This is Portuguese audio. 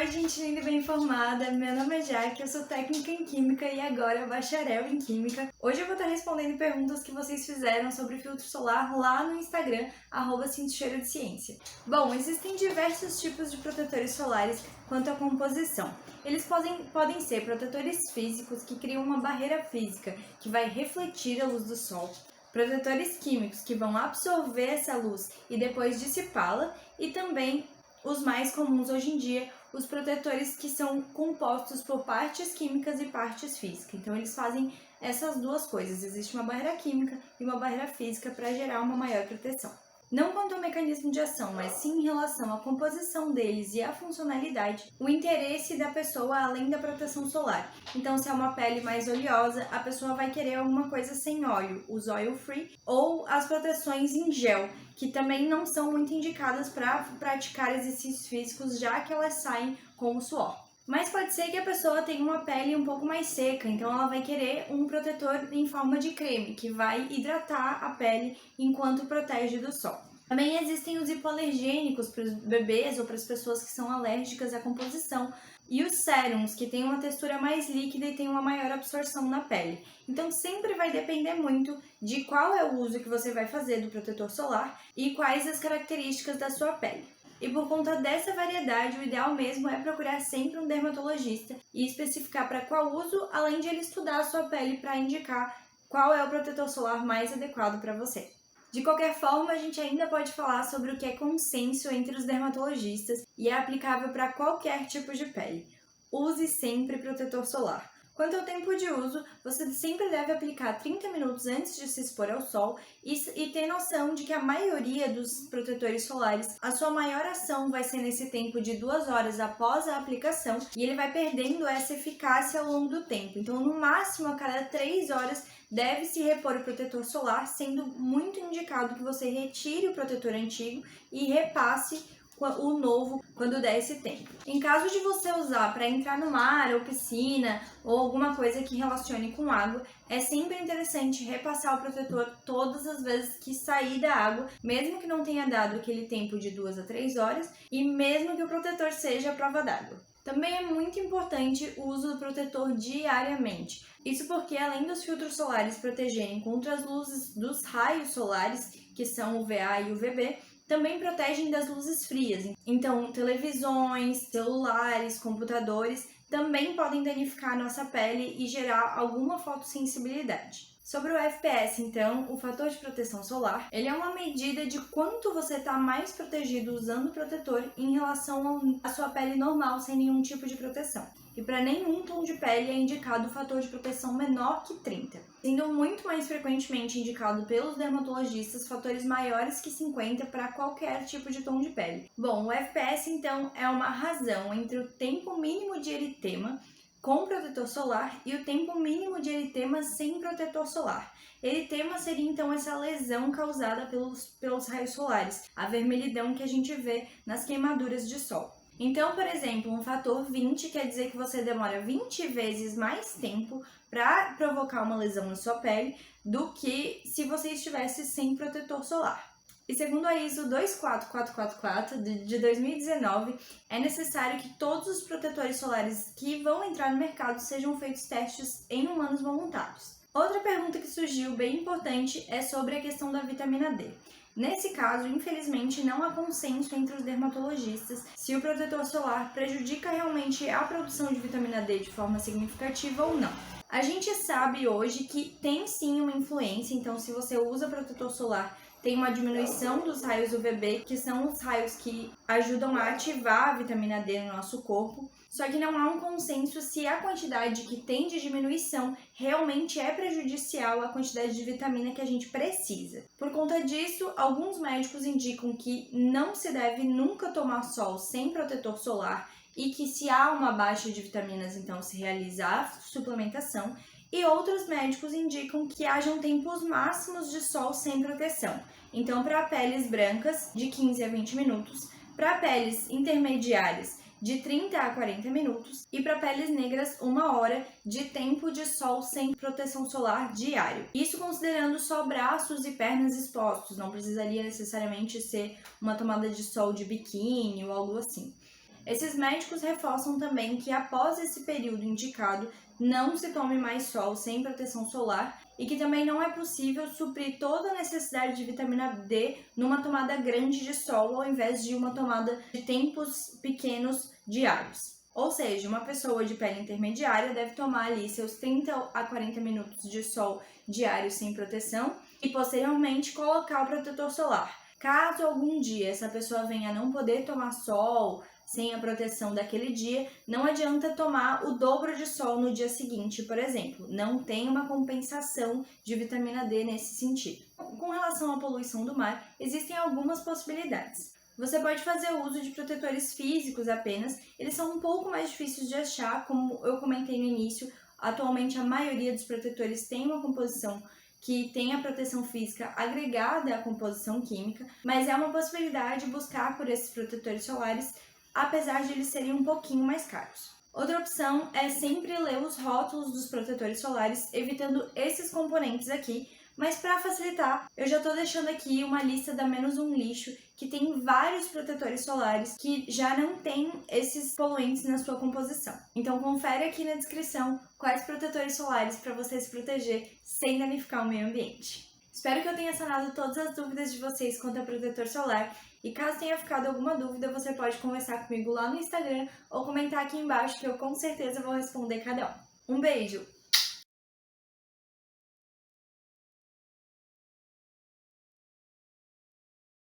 Oi, gente linda e bem informada, meu nome é Jaque, eu sou técnica em Química e agora bacharel em Química. Hoje eu vou estar respondendo perguntas que vocês fizeram sobre filtro solar lá no Instagram, @sintocheirodeciência. Bom, existem diversos tipos de protetores solares quanto à composição. Eles podem ser protetores físicos que criam uma barreira física que vai refletir a luz do sol, protetores químicos que vão absorver essa luz e depois dissipá-la, e também os mais comuns hoje em dia, os protetores que são compostos por partes químicas e partes físicas. Então eles fazem essas duas coisas, existe uma barreira química e uma barreira física para gerar uma maior proteção. Não quanto ao mecanismo de ação, mas sim em relação à composição deles e à funcionalidade, o interesse da pessoa além da proteção solar. Então, se é uma pele mais oleosa, a pessoa vai querer alguma coisa sem óleo, os oil free, ou as proteções em gel, que também não são muito indicadas para praticar exercícios físicos, já que elas saem com o suor. Mas pode ser que a pessoa tenha uma pele um pouco mais seca, então ela vai querer um protetor em forma de creme, que vai hidratar a pele enquanto protege do sol. Também existem os hipoalergênicos para os bebês ou para as pessoas que são alérgicas à composição, e os sérums, que têm uma textura mais líquida e têm uma maior absorção na pele. Então sempre vai depender muito de qual é o uso que você vai fazer do protetor solar e quais as características da sua pele. E por conta dessa variedade, o ideal mesmo é procurar sempre um dermatologista e especificar para qual uso, além de ele estudar a sua pele para indicar qual é o protetor solar mais adequado para você. De qualquer forma, a gente ainda pode falar sobre o que é consenso entre os dermatologistas e é aplicável para qualquer tipo de pele. Use sempre protetor solar. Quanto ao tempo de uso, você sempre deve aplicar 30 minutos antes de se expor ao sol e ter noção de que a maioria dos protetores solares, a sua maior ação vai ser nesse tempo de 2 horas após a aplicação e ele vai perdendo essa eficácia ao longo do tempo. Então, no máximo, a cada 3 horas, deve-se repor o protetor solar, sendo muito indicado que você retire o protetor antigo e repasse o novo quando der esse tempo. Em caso de você usar para entrar no mar ou piscina ou alguma coisa que relacione com água, é sempre interessante repassar o protetor todas as vezes que sair da água, mesmo que não tenha dado aquele tempo de 2 a 3 horas e mesmo que o protetor seja à prova d'água. Também é muito importante o uso do protetor diariamente. Isso porque, além dos filtros solares protegerem contra as luzes dos raios solares, que são o UVA e o UVB, também protegem das luzes frias. Então, televisões, celulares, computadores também podem danificar a nossa pele e gerar alguma fotossensibilidade. Sobre o FPS, então, o fator de proteção solar, ele é uma medida de quanto você está mais protegido usando o protetor em relação à sua pele normal, sem nenhum tipo de proteção. E para nenhum tom de pele é indicado o fator de proteção menor que 30, sendo muito mais frequentemente indicado pelos dermatologistas fatores maiores que 50 para qualquer tipo de tom de pele. Bom, o FPS, então, é uma razão entre o tempo mínimo de eritema com protetor solar e o tempo mínimo de eritema sem protetor solar. Eritema seria então essa lesão causada pelos raios solares, a vermelhidão que a gente vê nas queimaduras de sol. Então, por exemplo, um fator 20 quer dizer que você demora 20 vezes mais tempo para provocar uma lesão na sua pele do que se você estivesse sem protetor solar. E segundo a ISO 24444 de 2019, é necessário que todos os protetores solares que vão entrar no mercado sejam feitos testes em humanos voluntários. Outra pergunta que surgiu bem importante é sobre a questão da vitamina D. Nesse caso, infelizmente, não há consenso entre os dermatologistas se o protetor solar prejudica realmente a produção de vitamina D de forma significativa ou não. A gente sabe hoje que tem sim uma influência, então se você usa protetor solar, tem uma diminuição dos raios UVB, que são os raios que ajudam a ativar a vitamina D no nosso corpo. Só que não há um consenso se a quantidade que tem de diminuição realmente é prejudicial à quantidade de vitamina que a gente precisa. Por conta disso, alguns médicos indicam que não se deve nunca tomar sol sem protetor solar e que se há uma baixa de vitaminas, então se realizar a suplementação. E outros médicos indicam que hajam tempos máximos de sol sem proteção. Então, para peles brancas, de 15 a 20 minutos, para peles intermediárias, de 30 a 40 minutos, e para peles negras, 1 hora de tempo de sol sem proteção solar diário. Isso considerando só braços e pernas expostos, não precisaria necessariamente ser uma tomada de sol de biquíni ou algo assim. Esses médicos reforçam também que após esse período indicado, não se tome mais sol sem proteção solar e que também não é possível suprir toda a necessidade de vitamina D numa tomada grande de sol ao invés de uma tomada de tempos pequenos diários. Ou seja, uma pessoa de pele intermediária deve tomar ali seus 30 a 40 minutos de sol diários sem proteção e posteriormente colocar o protetor solar. Caso algum dia essa pessoa venha a não poder tomar sol sem a proteção daquele dia, não adianta tomar o dobro de sol no dia seguinte, por exemplo. Não tem uma compensação de vitamina D nesse sentido. Com relação à poluição do mar, existem algumas possibilidades. Você pode fazer uso de protetores físicos apenas, eles são um pouco mais difíceis de achar, como eu comentei no início. Atualmente a maioria dos protetores tem uma composição que tem a proteção física agregada à composição química, mas é uma possibilidade buscar por esses protetores solares, apesar de eles serem um pouquinho mais caros. Outra opção é sempre ler os rótulos dos protetores solares, evitando esses componentes aqui, mas para facilitar, eu já estou deixando aqui uma lista da Menos Um Lixo, que tem vários protetores solares que já não tem esses poluentes na sua composição. Então confere aqui na descrição quais protetores solares para você se proteger sem danificar o meio ambiente. Espero que eu tenha sanado todas as dúvidas de vocês quanto ao protetor solar, e caso tenha ficado alguma dúvida, você pode conversar comigo lá no Instagram ou comentar aqui embaixo que eu com certeza vou responder cada um. Um beijo!